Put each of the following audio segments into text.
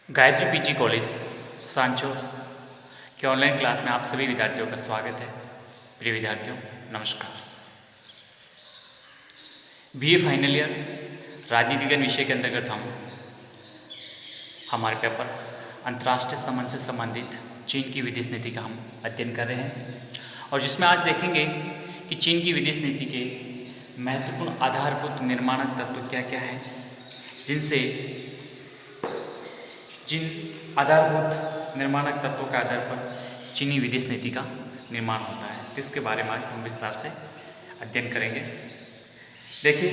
Gayatri PG college Sanchore के online class में आप सभी विद्यार्थियों का स्वागत है। प्रिय विद्यार्थियों नमस्कार। बीए फाइनल ईयर राजनीति विज्ञान विषय के अंतर्गत हमारे पेपर अंतर्राष्ट्रीय संबंध से संबंधित चीन की विदेश नीति का हम अध्ययन कर रहे हैं और जिसमें आज देखेंगे कि चीन की विदेश नीति के महत्वपूर्ण आधारभूत निर्माणक तत्व क्या क्या हैं, जिन आधारभूत निर्माणक तत्वों के आधार पर चीनी विदेश नीति का निर्माण होता है, तो इसके बारे में आज हम विस्तार से अध्ययन करेंगे। देखिए,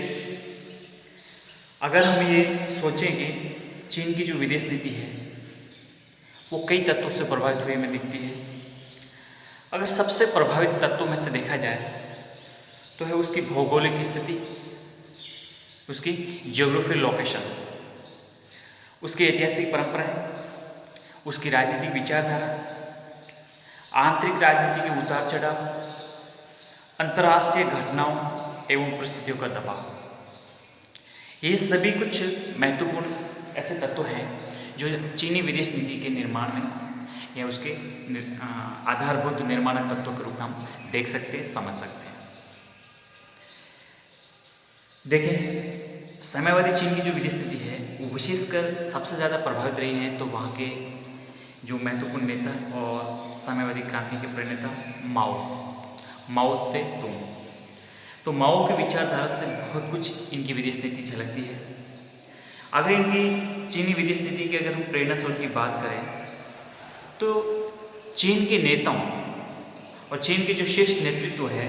अगर हम ये सोचेंगे चीन की जो विदेश नीति है वो कई तत्वों से प्रभावित हुई हमें दिखती है। अगर सबसे प्रभावित तत्वों में से देखा जाए तो है उसकी भौगोलिक स्थिति, उसकी ज्योग्राफिकल लोकेशन, उसकी ऐतिहासिक परंपराएं, उसकी राजनीतिक विचारधारा, आंतरिक राजनीति के उतार चढ़ाव, अंतर्राष्ट्रीय घटनाओं एवं परिस्थितियों का दबाव। ये सभी कुछ महत्वपूर्ण ऐसे तत्व हैं जो चीनी विदेश नीति के निर्माण में या उसके आधारभूत निर्माणक तत्वों के रूप में हम देख सकते हैं, समझ सकते हैं। देखिए, साम्यवादी चीन की जो विदेश नीति है वो विशेषकर सबसे ज़्यादा प्रभावित रही है तो वहाँ के जो महत्वपूर्ण नेता और साम्यवादी क्रांति के प्रणेता माओ से तुंग। तो माओ के विचारधारा से बहुत कुछ इनकी विदेश नीति झलकती है। अगर इनकी चीनी विदेश नीति की अगर हम प्रेरणा स्रोत की बात करें तो चीन के नेताओं और चीन के जो शीर्ष नेतृत्व है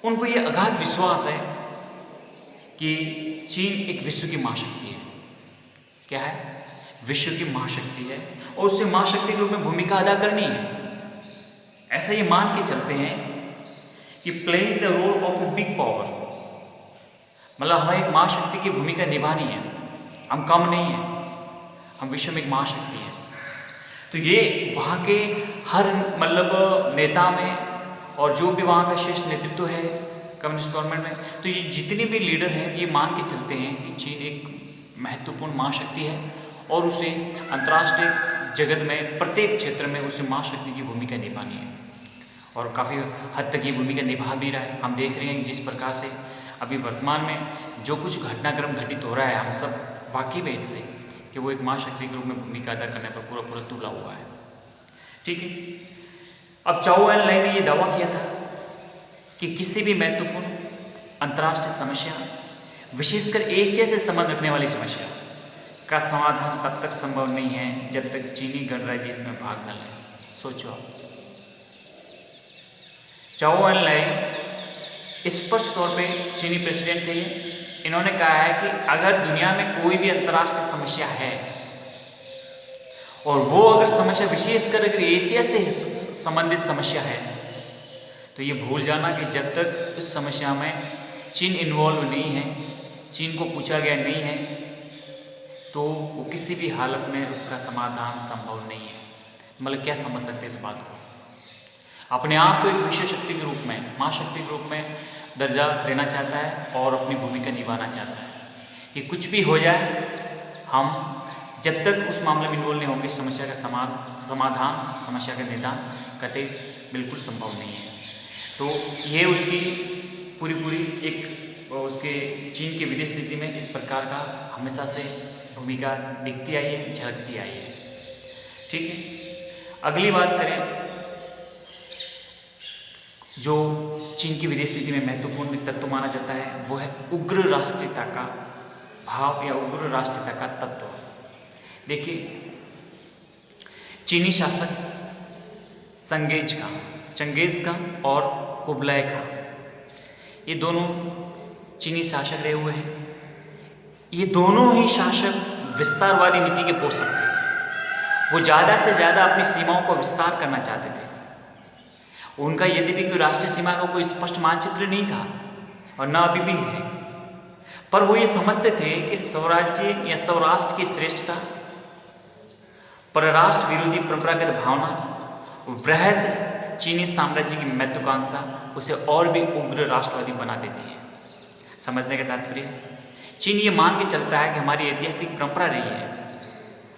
उनको ये अगाध विश्वास है कि चीन एक विश्व की महाशक्ति है। क्या है? विश्व की महाशक्ति है और उससे महाशक्ति के रूप में भूमिका अदा करनी है। ऐसा ये मान के चलते हैं कि playing the role of a big power, मतलब हमें एक महाशक्ति की भूमिका निभानी है। हम कम नहीं है, हम विश्व में एक महाशक्ति है। तो ये वहाँ के हर नेता में और जो भी वहाँ का शीर्ष नेतृत्व है कम्युनिस्ट गवर्नमेंट में, तो ये जितने भी लीडर हैं ये मान के चलते हैं कि चीन एक महत्वपूर्ण महाशक्ति है और उसे अंतर्राष्ट्रीय जगत में प्रत्येक क्षेत्र में उसे महाशक्ति की भूमिका निभानी है और काफ़ी हद तक ये भूमिका निभा भी रहा है। हम देख रहे हैं जिस प्रकार से अभी वर्तमान में जो कुछ घटनाक्रम घटित हो रहा है, हम सब वाकिफ है इससे कि वो एक महाशक्ति के रूप में भूमिका अदा करने पर पूरा तुला हुआ है। ठीक है, अब चाओ एन लाई ने ये दावा किया था कि किसी भी महत्वपूर्ण अंतर्राष्ट्रीय समस्या, विशेषकर एशिया से संबंध रखने वाली समस्या का समाधान तब तक संभव नहीं है जब तक चीनी गणराज्य इसमें भाग न ले। सोचो आप, चाओ एन लाई स्पष्ट तौर पे चीनी प्रेसिडेंट थे। इन्होंने कहा है कि अगर दुनिया में कोई भी अंतर्राष्ट्रीय समस्या है और वो अगर समस्या विशेषकर अगर एशिया से संबंधित समस्या है तो ये भूल जाना कि जब तक उस समस्या में चीन इन्वॉल्व नहीं है, चीन को पूछा गया नहीं है, तो वो किसी भी हालत में उसका समाधान संभव नहीं है। मतलब क्या समझ सकते हैं इस बात को? अपने आप को एक विश्व शक्ति के रूप में, महाशक्ति के रूप में दर्जा देना चाहता है और अपनी भूमिका निभाना चाहता है कि कुछ भी हो जाए, हम जब तक उस मामले में इन्वॉल्व नहीं होंगे समस्या का समाधान, समस्या का निदान कतई बिल्कुल संभव नहीं है। तो ये उसकी पूरी एक उसके चीन की विदेश नीति में इस प्रकार का हमेशा से भूमिका दिखती आई है, झलकती आई है। ठीक है, अगली बात करें जो चीन की विदेश नीति में महत्वपूर्ण तत्व माना जाता है वो है उग्र राष्ट्रीयता का भाव या उग्र राष्ट्रीयता का तत्व। देखिए, चीनी शासक चंगेज खान और कुबलाई खान, ये दोनों चीनी शासक रहे हुए हैं। ये दोनों ही शासक विस्तारवादी नीति के पोषक थे। वो ज़्यादा से ज़्यादा अपनी सीमाओं को विस्तार करना चाहते थे। उनका यद्यपि कोई राष्ट्रीय सीमा का कोई स्पष्ट मानचित्र नहीं था और न अभी भी है, पर वो ये समझते थे कि स्वराज्य या स्वराष्ट्र की श्रेष्ठता, परराष्ट्र विरोधी परंपरागत भावना, वृहद चीनी साम्राज्य की महत्वाकांक्षा उसे और भी उग्र राष्ट्रवादी बना देती है। समझने का तात्पर्य, चीन ये मान के चलता है कि हमारी ऐतिहासिक परंपरा रही है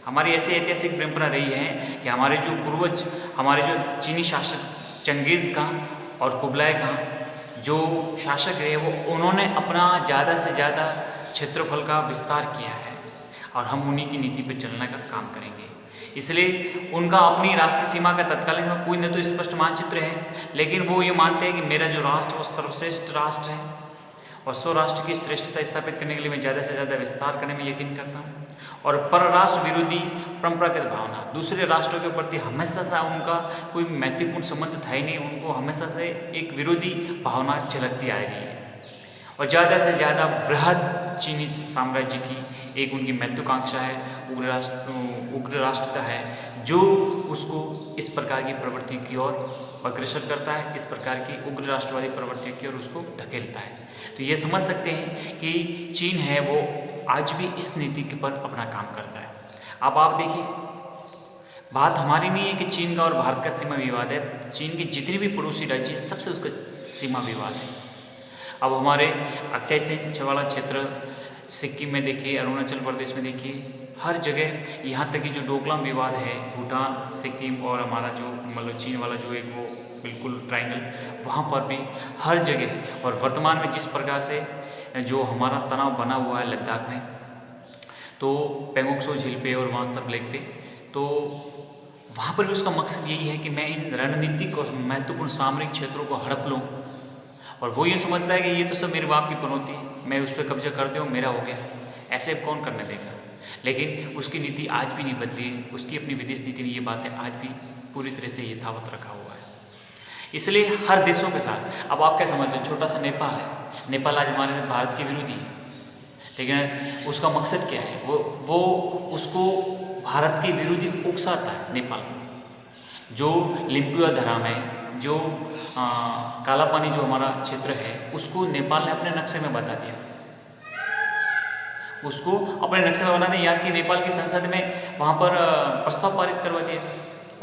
हमारी ऐसी ऐतिहासिक परंपरा रही है कि हमारे जो पूर्वज, हमारे जो चीनी शासक चंगेज़ खान और कुबलाई खान जो शासक रहे, वो उन्होंने अपना ज़्यादा से ज़्यादा क्षेत्रफल का विस्तार किया है और हम उन्हीं की नीति पर चलने का काम करेंगे। इसलिए उनका अपनी राष्ट्रीय सीमा का तत्कालीन में कोई न तो स्पष्ट मानचित्र है, लेकिन वो ये मानते हैं कि मेरा जो राष्ट्र वो सर्वश्रेष्ठ राष्ट्र है और स्वराष्ट्र की श्रेष्ठता स्थापित करने के लिए मैं ज़्यादा से ज़्यादा विस्तार करने में यकीन करता हूँ। और परराष्ट्र विरोधी परंपरागत भावना, दूसरे राष्ट्रों के प्रति हमेशा से उनका कोई महत्वपूर्ण संबंध था ही नहीं, उनको हमेशा से एक विरोधी भावना झलकती आ रही है। और ज़्यादा से ज़्यादा बृहद चीनी साम्राज्य की एक उनकी महत्वाकांक्षा है, उग्र राष्ट्रता है, जो उसको इस प्रकार की प्रवृत्ति की ओर अग्रसर करता है, इस प्रकार की उग्र राष्ट्रवादी प्रवृत्ति की ओर उसको धकेलता है। तो ये समझ सकते हैं कि चीन है वो आज भी इस नीति के पर अपना काम करता है। अब आप देखिए, बात हमारी नहीं है कि चीन का और भारत का सीमा विवाद है, चीन के जितने भी पड़ोसी राज्य हैं सबसे उसका सीमा विवाद है। अब हमारे अक्षय सिंह वाला क्षेत्र, सिक्किम में देखिए, अरुणाचल प्रदेश में देखिए, हर जगह, यहाँ तक कि जो डोकलाम विवाद है, भूटान, सिक्किम और हमारा जो मतलब चीन वाला जो एक वो बिल्कुल ट्रायंगल, वहाँ पर भी हर जगह। और वर्तमान में जिस प्रकार से जो हमारा तनाव बना हुआ है लद्दाख में, तो पेंगोंग त्सो झील पे और वहाँ सब लेक पे, तो वहाँ पर भी उसका मकसद यही है कि मैं इन रणनीतिक और महत्वपूर्ण सामरिक क्षेत्रों को हड़प लूँ। और वो ये समझता है कि ये तो सब मेरे बाप की पनौती है, मैं उस पर कब्जा कर दूँ, मेरा हो गया, ऐसे अब कौन करने देगा। लेकिन उसकी नीति आज भी नहीं बदली है, उसकी अपनी विदेश नीति में ये बातें आज भी पूरी तरह से यथावत रखा हुआ है। इसलिए हर देशों के साथ, अब आप क्या समझते हो, छोटा सा नेपाल है, नेपाल आज हमारे भारत के विरोधी है, लेकिन उसका मकसद क्या है, वो उसको भारत के विरोधी उकसाता है। नेपाल जो लिम्पुआ धरा में जो काला पानी जो हमारा क्षेत्र है, उसको नेपाल ने अपने नक्शे में बता दिया, उसको अपने नक्शे में बना दिया। यहाँ की नेपाल की संसद में वहाँ पर प्रस्ताव पारित करवा दिया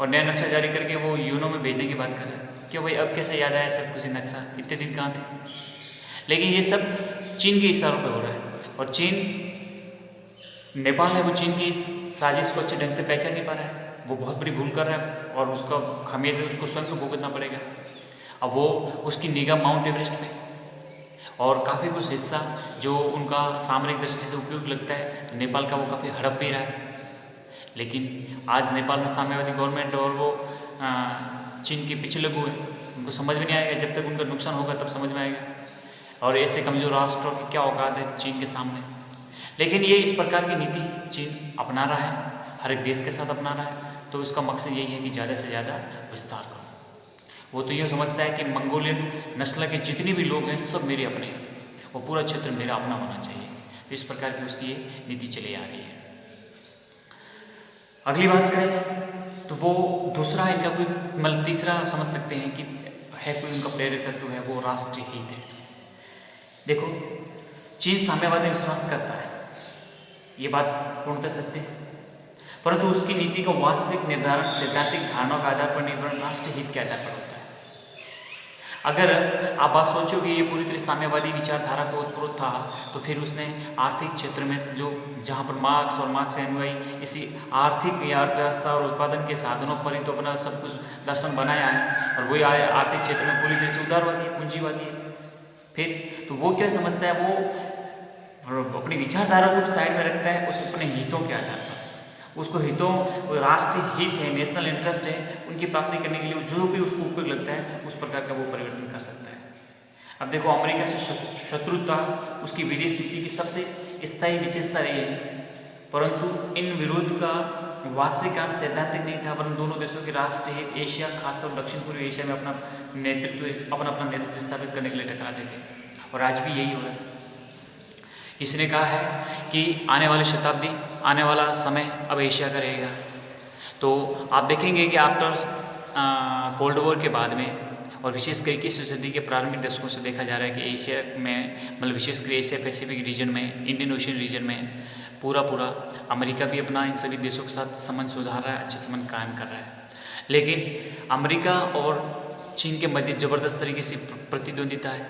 और नया नक्शा जारी करके वो यूनो में भेजने की बात कर रहे हैं। क्यों भाई, अब कैसे याद आया सब कुछ नक्शा, इतने दिन कहाँ थे। लेकिन ये सब चीन के इशारों पे हो रहा है और चीन, नेपाल है वो चीन की इस साजिश को अच्छे ढंग से पहचान नहीं पा रहा है, वो बहुत बड़ी भूल कर रहा है और उसका खमेज उसको स्वयं को भुगतना पड़ेगा। अब वो उसकी निगाह माउंट एवरेस्ट में और काफ़ी कुछ हिस्सा जो उनका सामरिक दृष्टि से उपयुक्त लगता है, तो नेपाल का वो काफ़ी हड़प भी रहा है। लेकिन आज नेपाल में साम्यवादी गवर्नमेंट और वो चीन के पीछे लगे हुए, उनको समझ में नहीं आएगा, जब तक उनका नुकसान होगा तब समझ में आएगा। और ऐसे कमजोर राष्ट्रों की क्या औकात है चीन के सामने। लेकिन ये इस प्रकार की नीति चीन अपना रहा है, हर एक देश के साथ अपना रहा है, तो उसका मकसद यही है कि ज़्यादा से ज़्यादा विस्तार करो। वो तो ये समझता है कि मंगोलियन नस्ल के जितने भी लोग हैं सब मेरे अपने हैं, वो पूरा क्षेत्र मेरा अपना होना चाहिए। तो इस प्रकार की उसकी ये नीति चली आ रही है। अगली बात करें तो वो दूसरा इनका कोई मतलब तीसरा समझ सकते हैं कि है कोई उनका प्रेरक तत्व है, वो राष्ट्रीय हित है। देखो, चीन साम्यवाद में विश्वास करता है, ये बात पूर्णतः सत्य है, परंतु उसकी नीति का वास्तविक निर्धारण सैद्धांतिक धारणाओं के आधार पर नहीं, परंतु राष्ट्रीय हित के आधार पर होता है। अगर आप बात सोचो कि ये पूरी तरह साम्यवादी विचारधारा का उत्प्रोत था, तो फिर उसने आर्थिक क्षेत्र में जो जहाँ पर मार्क्स और मार्क्स अनुयायी इसी आर्थिक या अर्थव्यवस्था और उत्पादन के साधनों पर ही तो अपना सब कुछ दर्शन बनाया है, और वही आर्थिक क्षेत्र में पूरी तरह से उदारवादी है, पूंजीवादी है। फिर तो वो क्या समझता है, वो अपनी विचारधारा को साइड में रखता है, उस अपने हितों के आधार पर, उसको हितों, राष्ट्रीय हित है, नेशनल इंटरेस्ट है, उनकी प्राप्ति करने के लिए जो भी उसको उपयोग लगता है उस प्रकार का वो परिवर्तन कर सकता है। अब देखो, अमेरिका से शत्रुता उसकी विदेश नीति की सबसे स्थायी विशेषता रही है, परंतु इन विरोध का वास्तविक कारण सैद्धांतिक नहीं था, वरन दोनों देशों के राष्ट्रीय हित एशिया, खासतौर दक्षिण पूर्वी एशिया में अपना नेतृत्व स्थापित करने के लिए टकराते थे। और आज भी यही हो रहा है। इसने कहा है कि आने वाली शताब्दी, आने वाला समय अब एशिया का रहेगा। तो आप देखेंगे कि आफ्टर कोल्ड वॉर के बाद में, और विशेषकर 21वीं सदी के प्रारंभिक दशकों से देखा जा रहा है कि एशिया में, मतलब विशेषकर एशिया पैसिफिक रीजन में, इंडियन ओशियन रीजन में पूरा अमेरिका भी अपना इन सभी देशों के साथ संबंध सुधार रहा है, अच्छे संबंध कायम कर रहा है। लेकिन अमेरिका और चीन के मध्य ज़बरदस्त तरीके से प्रतिद्वंदिता है।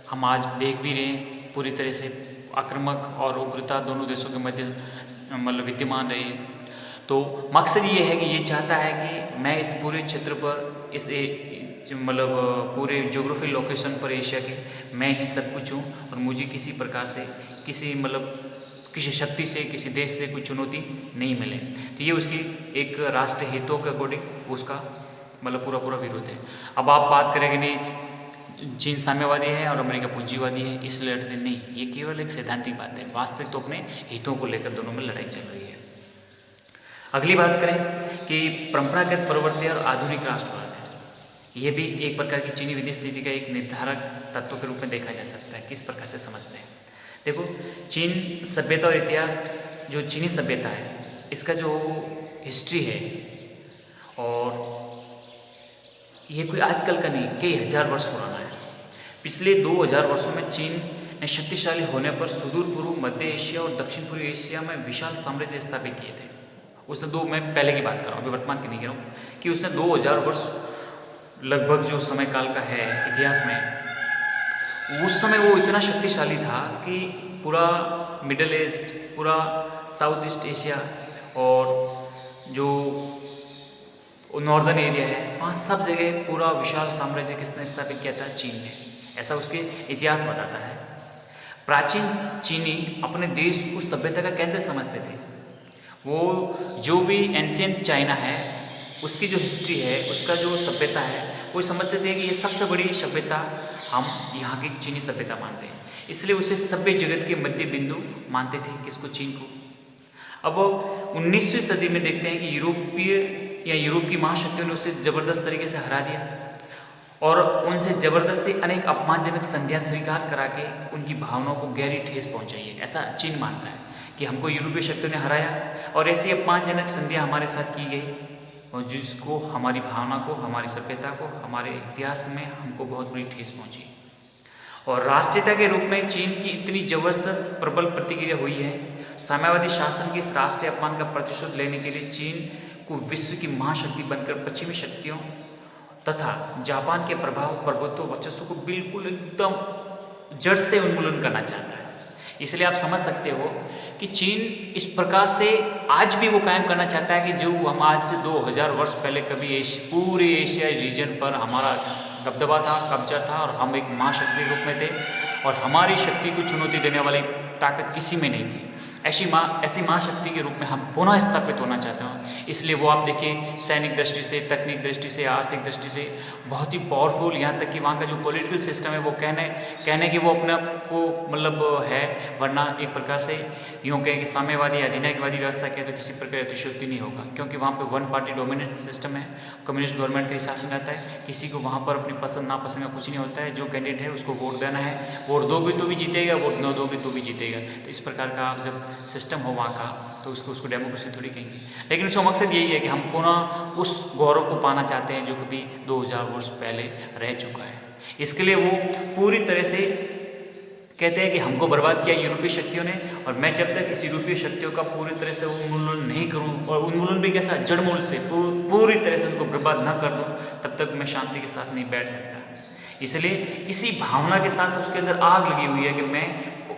हम आज देख भी रहे हैं, पूरी तरह से आक्रामक और उग्रता दोनों देशों के मध्य मतलब विद्यमान रही है। तो मकसद ये है कि ये चाहता है कि मैं इस पूरे क्षेत्र पर इस मतलब पूरे ज्योग्राफी लोकेशन पर एशिया के मैं ही सब कुछ हूँ और मुझे किसी प्रकार से किसी किसी शक्ति से किसी देश से कोई चुनौती नहीं मिले। तो ये उसकी एक राष्ट्रीय हितों के अकॉर्डिंग उसका पूरा विरोध है। अब आप बात करेंगे नहीं चीन साम्यवादी है और अमेरिका पूंजीवादी है इसलिए लड़ते नहीं, ये केवल एक सैद्धांतिक बात है। वास्तविक तो अपने हितों को लेकर दोनों में लड़ाई चल रही है। अगली बात करें कि परंपरागत प्रवृत्ति और आधुनिक राष्ट्रवाद है, ये भी एक प्रकार की चीनी विदेश नीति का एक निर्धारक तत्व के रूप में देखा जा सकता है। किस प्रकार से समझते हैं, देखो चीन सभ्यता और इतिहास, जो चीनी सभ्यता है इसका जो हिस्ट्री है और ये कोई आजकल का नहीं, कई हजार वर्ष पुराना है। पिछले 2000 वर्षों में चीन ने शक्तिशाली होने पर सुदूर पूर्व, मध्य एशिया और दक्षिण पूर्व एशिया में विशाल साम्राज्य स्थापित किए थे। उसने मैं पहले की बात कर रहा हूँ, अभी वर्तमान की नहीं कह रहा हूँ, कि उसने 2000 वर्ष लगभग जो समय काल का है इतिहास में, उस समय वो इतना शक्तिशाली था कि पूरा मिडल ईस्ट, पूरा साउथ ईस्ट एशिया और जो नॉर्दर्न एरिया है वहाँ सब जगह पूरा विशाल साम्राज्य किसने स्थापित किया था? चीन ने। ऐसा उसके इतिहास बताता है। प्राचीन चीनी अपने देश को सभ्यता का केंद्र समझते थे। वो जो भी एंशियंट चाइना है उसकी जो हिस्ट्री है, उसका जो सभ्यता है, वो समझते थे कि ये सबसे बड़ी सभ्यता हम यहाँ की चीनी सभ्यता मानते हैं, इसलिए उसे सभ्य जगत के मध्य बिंदु मानते थे। किसको? चीन को। अब 19वीं सदी में देखते हैं कि यूरोप की महाशक्तियों ने उसे जबरदस्त तरीके से हरा दिया और उनसे जबरदस्ती अनेक अपमानजनक संधियां स्वीकार करा के उनकी भावनाओं को गहरी ठेस पहुंचाई है। ऐसा चीन मानता है कि हमको यूरोपीय शक्तियों ने हराया और ऐसी अपमानजनक संधियां हमारे साथ की गई और जिसको हमारी भावना को, हमारी सभ्यता को, हमारे इतिहास में हमको बहुत बड़ी ठेस पहुंची। और राष्ट्रीयता के रूप में चीन की इतनी जबरदस्त प्रबल प्रतिक्रिया हुई है। साम्यवादी शासन के इस राष्ट्रीय अपमान का प्रतिशोध लेने के लिए चीन को विश्व की महाशक्ति बनकर पश्चिमी शक्तियों तथा जापान के प्रभाव, प्रभुत्व, वर्चस्व को बिल्कुल एकदम जड़ से उन्मूलन करना चाहता है। इसलिए आप समझ सकते हो कि चीन इस प्रकार से आज भी वो कायम करना चाहता है कि जो हम आज से 2000 वर्ष पहले कभी पूरे एशियाई रीजन पर हमारा दबदबा था, कब्जा था और हम एक महाशक्ति के रूप में थे और हमारी शक्ति को चुनौती देने वाली ताकत किसी में नहीं थी। ऐसी महाशक्ति के रूप में हम पुनः स्थापित होना चाहते हैं। इसलिए वो आप देखिए सैनिक दृष्टि से, तकनीक दृष्टि से, आर्थिक दृष्टि से बहुत ही पावरफुल, यहाँ तक कि वहाँ का जो पॉलिटिकल सिस्टम है वो कहने कि वो अपने आप को है, वरना एक प्रकार से यूँ कहें कि साम्यवादी अधिनायकवादी व्यवस्था कहे तो किसी प्रकार अतिशयोक्ति नहीं होगा, क्योंकि वहाँ पे वन पार्टी डोमिनेंस सिस्टम है, कम्युनिस्ट गवर्नमेंट का शासन रहता है। किसी को वहाँ पर अपनी पसंद नापसंद का कुछ नहीं होता है। जो कैंडिडेट है उसको वोट देना है, वोट दोगे तो भी जीतेगा, वोट न दोगे तो भी जीतेगा। तो इस प्रकार का जब सिस्टम हो वहाँ का तो उसको डेमोक्रेसी थोड़ी कहेंगे। लेकिन उसका मकसद यही है कि हम पुनः उस गौरव को पाना चाहते हैं जो कभी 2000 वर्ष पहले रह चुका है। इसके लिए वो पूरी तरह से कहते हैं कि हमको बर्बाद किया यूरोपीय शक्तियों ने और मैं जब तक इस यूरोपीय शक्तियों का पूरी तरह से उन्मूलन नहीं करूं, और उन्मूलन भी कैसा, जड़मूल से पूरी तरह से उनको बर्बाद न कर दूं, तब तक मैं शांति के साथ नहीं बैठ सकता। इसलिए इसी भावना के साथ उसके अंदर आग लगी हुई है कि मैं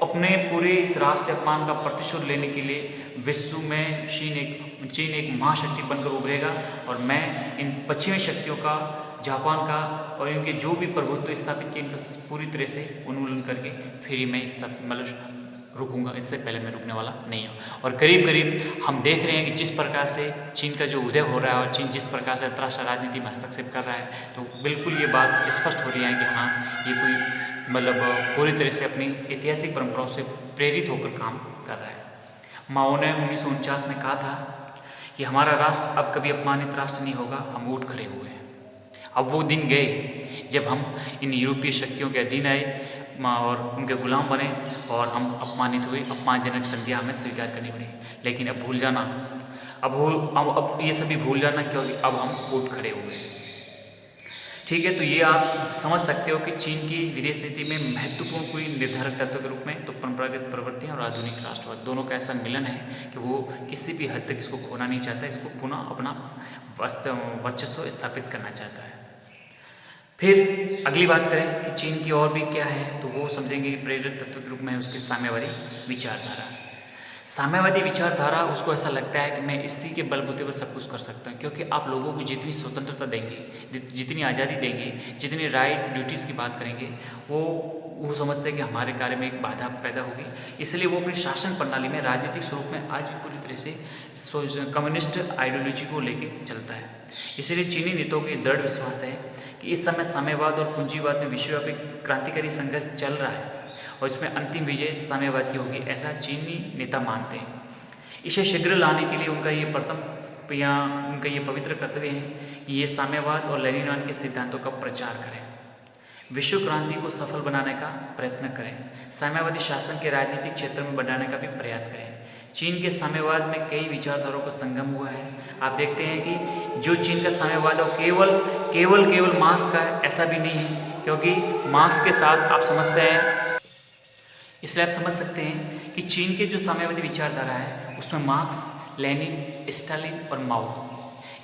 अपने पूरे इस राष्ट्र अपमान का प्रतिशोध लेने के लिए विश्व में चीन एक महाशक्ति बनकर उभरेगा और मैं इन पश्चिमी शक्तियों का, जापान का और इनके जो भी प्रभुत्व स्थापित किए इनका पूरी तरह से उन्मूलन करके फिर ही मैं रुकूंगा। इससे पहले मैं रुकने वाला नहीं हूँ। और करीब करीब हम देख रहे हैं कि जिस प्रकार से चीन का जो उदय हो रहा है और चीन जिस प्रकार से अंतर्राष्ट्रीय राजनीति में हस्तक्षेप कर रहा है, तो बिल्कुल ये बात स्पष्ट हो रही है कि हाँ, ये कोई पूरी तरह से अपनी ऐतिहासिक परंपराओं से प्रेरित होकर काम कर रहा है। माओ ने 1949 में कहा था कि हमारा राष्ट्र अब कभी अपमानित राष्ट्र नहीं होगा, हम उठ खड़े हुए हैं। अब वो दिन गए जब हम इन यूरोपीय शक्तियों के अधीन आए और उनके गुलाम बने और हम अपमानित हुए, अपमानजनक संधियां हमें स्वीकार करनी पड़ी। लेकिन अब भूल जाना, अब ये सभी भूल जाना, क्योंकि अब हम उठ खड़े हुए हैं। ठीक है, तो ये आप समझ सकते हो कि चीन की विदेश नीति में महत्वपूर्ण कोई निर्धारक तत्व के रूप में तो परंपरागत प्रवृत्तियां और आधुनिक राष्ट्रवाद दोनों का ऐसा मिलन है कि वो किसी भी हद तक इसको खोना नहीं चाहता, इसको पुनः अपना वर्चस्व स्थापित करना चाहता है। फिर अगली बात करें कि चीन की और भी क्या है, तो वो समझेंगे कि प्रेरक तत्व के रूप में उसकी साम्यवादी विचारधारा। साम्यवादी विचारधारा उसको ऐसा लगता है कि मैं इसी के बलबूते पर सब कुछ कर सकता हूँ, क्योंकि आप लोगों को जितनी स्वतंत्रता देंगे, जितनी आज़ादी देंगे, जितनी राइट ड्यूटीज़ की बात करेंगे, वो समझते हैं कि हमारे कार्य में एक बाधा पैदा होगी। इसलिए वो अपनी शासन प्रणाली में राजनीतिक स्वरूप में आज भी पूरी तरह से कम्युनिस्ट आइडियोलॉजी को लेके चलता है। इसलिए चीनी नेताओं को दृढ़ विश्वास है कि इस समय साम्यवाद और पूंजीवाद में विश्वव्यापी क्रांतिकारी संघर्ष चल रहा है और इसमें अंतिम विजय साम्यवाद की होगी, ऐसा चीनी नेता मानते हैं। इसे शीघ्र लाने के लिए उनका ये पवित्र कर्तव्य है कि ये साम्यवाद और लेनिनवाद के सिद्धांतों का प्रचार करें, विश्व क्रांति को सफल बनाने का प्रयत्न करें, साम्यवादी शासन के राजनीतिक क्षेत्र में बढ़ाने का भी प्रयास करें। चीन के साम्यवाद में कई विचारधाराओं का संगम हुआ है। आप देखते हैं कि जो चीन का साम्यवाद है केवल मार्क्स का है, ऐसा भी नहीं है, क्योंकि मार्क्स के साथ आप समझते हैं, इसलिए आप समझ सकते हैं कि चीन के जो साम्यवादी विचारधारा है उसमें मार्क्स, लेनिन, स्टालिन और माओ,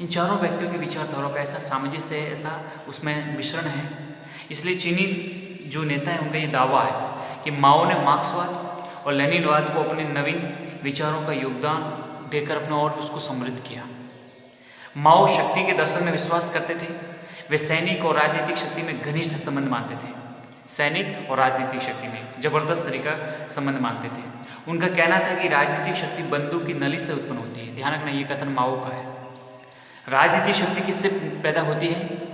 इन चारों व्यक्तियों की विचारधाराओं का ऐसा सामंजस्य है, ऐसा उसमें मिश्रण है। इसलिए चीनी जो नेता है उनका ये दावा है कि माओ ने मार्क्सवाद और लेनिनवाद को अपने नवीन विचारों का योगदान देकर अपने और उसको समृद्ध किया। माओ शक्ति के दर्शन में विश्वास करते थे। वे सैनिक और राजनीतिक शक्ति में घनिष्ठ संबंध मानते थे, सैनिक और राजनीतिक शक्ति में जबरदस्त तरीका संबंध मानते थे। उनका कहना था कि राजनीतिक शक्ति बंदूक की नली से उत्पन्न होती है। ध्यान रखना, ये कथन माओ का है। राजनीतिक शक्ति किससे पैदा होती है?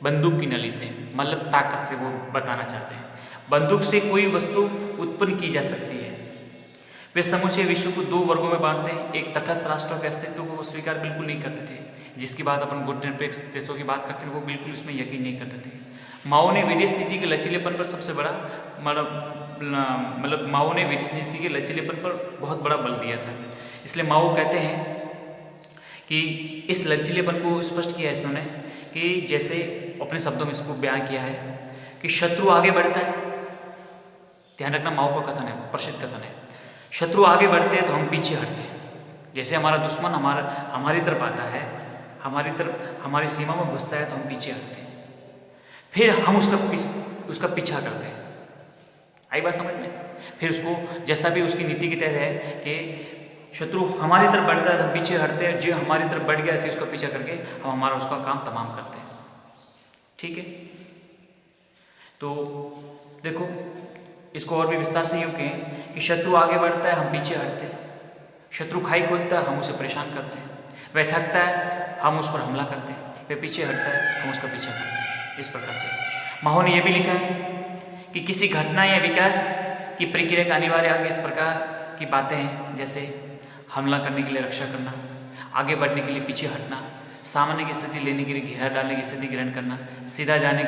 बंदूक की नली से, मतलब ताकत से। वो बताना चाहते हैं बंदूक से कोई वस्तु उत्पन्न की जा सकती है। वे समूचे विश्व को दो वर्गों में बांटते हैं। एक तटस्थ राष्ट्रों के अस्तित्व को वो स्वीकार बिल्कुल नहीं करते थे, जिसकी बात अपन गुट निरपेक्ष देशों की बात करते हैं, वो बिल्कुल उसमें यकीन नहीं करते थे। माओ ने विदेश नीति के लचीलेपन पर सबसे बड़ा माओ ने विदेश नीति के लचीलेपन पर बहुत बड़ा बल दिया था। इसलिए माओ कहते हैं कि इस लचीलेपन को स्पष्ट किया इसने कि जैसे अपने शब्दों में इसको बयान किया है कि शत्रु आगे बढ़ता है। ध्यान रखना, माओ का कथन है, प्रसिद्ध कथन है। शत्रु आगे बढ़ते हैं तो हम पीछे हटते हैं। जैसे हमारा दुश्मन हमारी तरफ आता है, हमारी सीमा में घुसता है तो हम पीछे हटते हैं, फिर हम उसका पीछा करते हैं। आई बात समझ में? फिर उसको जैसा भी उसकी नीति के तहत है कि शत्रु हमारी तरफ बढ़ता है तो हम पीछे हटते हैं, जो हमारी तरफ बढ़ गया फिर उसका पीछा करके हम उसका काम तमाम करते हैं। ठीक है, तो देखो इसको और भी विस्तार से यूँ कहें कि शत्रु आगे बढ़ता है, हम पीछे हटते हैं। शत्रु खाई खोदता है, हम उसे परेशान करते हैं। वह थकता है, हम उस पर हमला करते हैं। वह पीछे हटता है, हम उसका पीछा करते हैं। इस प्रकार से माओ ने यह भी लिखा है कि किसी घटना या विकास की प्रक्रिया का अनिवार्य अंग इस प्रकार की बातें हैं, जैसे हमला करने के लिए रक्षा करना, आगे बढ़ने के लिए पीछे हटना, सामने की स्थिति लेने के लिए घेरा डालने की स्थिति ग्रहण करना, सीधा जाने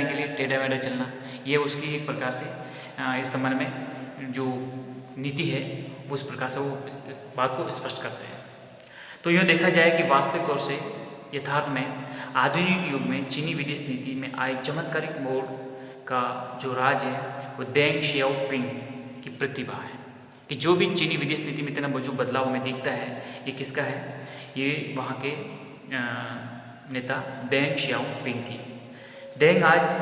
के लिए टेढ़ा मेढ़ा चलना। ये उसकी एक प्रकार से इस संबंध में जो नीति है वो इस प्रकार से वो इस बात को स्पष्ट करते हैं। तो यूँ देखा जाए कि वास्तविक तौर से यथार्थ में आधुनिक युग में चीनी विदेश नीति में आए चमत्कारिक मोड़ का जो राज है वो देंग शियाओपिंग की प्रतिभा है। कि जो भी चीनी विदेश नीति में इतना जो बदलाव हमें दिखता है, ये किसका है? ये वहाँ के नेता देंग शियाओपिंग की। देंग आज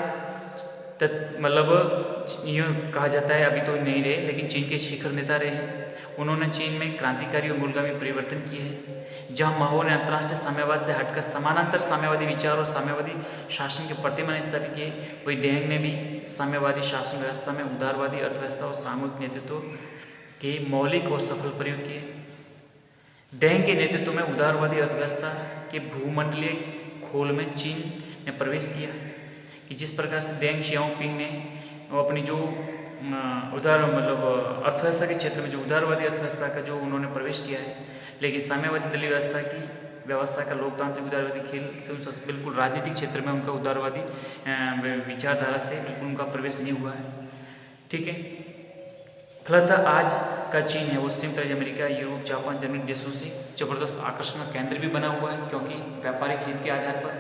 मतलब यूँ कहा जाता है, अभी तो नहीं रहे, लेकिन चीन के शिखर नेता रहे हैं। उन्होंने चीन में क्रांतिकारी और मूलगामी परिवर्तन किए हैं। जहाँ माओ ने अंतर्राष्ट्रीय साम्यवाद से हटकर समानांतर साम्यवादी विचार और साम्यवादी शासन के प्रतिमान स्थापित किए, वही देंग ने भी साम्यवादी शासन व्यवस्था में उदारवादी अर्थव्यवस्था और सामूहिक नेतृत्व के मौलिक और सफल प्रयोग किए। देंग के नेतृत्व में उदारवादी अर्थव्यवस्था के भूमंडलीय खोल में चीन ने प्रवेश किया। कि जिस प्रकार से देंग शियाओपिंग ने अपनी जो अर्थव्यवस्था के क्षेत्र में जो उदारवादी अर्थव्यवस्था का जो उन्होंने प्रवेश किया है, लेकिन साम्यवादी दलीय व्यवस्था का लोकतांत्रिक उदारवादी खेल से बिल्कुल राजनीतिक क्षेत्र में उनका उदारवादी विचारधारा से बिल्कुल उनका प्रवेश नहीं हुआ है। ठीक है, फलतः आज का चीन है वो संयुक्त राज्य अमेरिका, यूरोप, जापान, जर्मनी देशों से जबरदस्त आकर्षण का केंद्र भी बना हुआ है, क्योंकि व्यापारिक हित के आधार पर,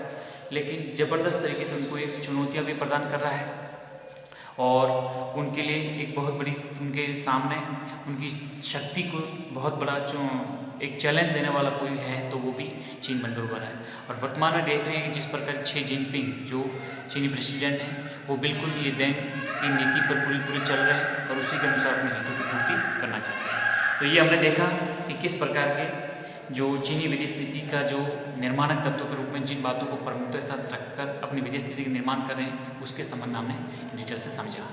लेकिन ज़बरदस्त तरीके से उनको एक चुनौतियाँ भी प्रदान कर रहा है। और उनके लिए एक बहुत बड़ी, उनके सामने उनकी शक्ति को बहुत बड़ा एक चैलेंज देने वाला कोई है तो वो भी चीन बनकर उभरा है। और वर्तमान में देख रहे हैं कि जिस प्रकार शी जिनपिंग जो चीनी प्रेसिडेंट हैं वो बिल्कुल ये देंग की नीति पर पूरी चल रहे हैं और उसी के अनुसार अपने हितों की पूर्ति करना चाहते हैं। तो ये हमने देखा कि किस प्रकार के जो चीनी विदेश नीति का जो निर्माणक तत्व के रूप में जिन बातों को प्रमुखता के साथ रखकर अपनी विदेश नीति का निर्माण कर रहे हैं, उसके संबंध में हमने डिटेल से समझा।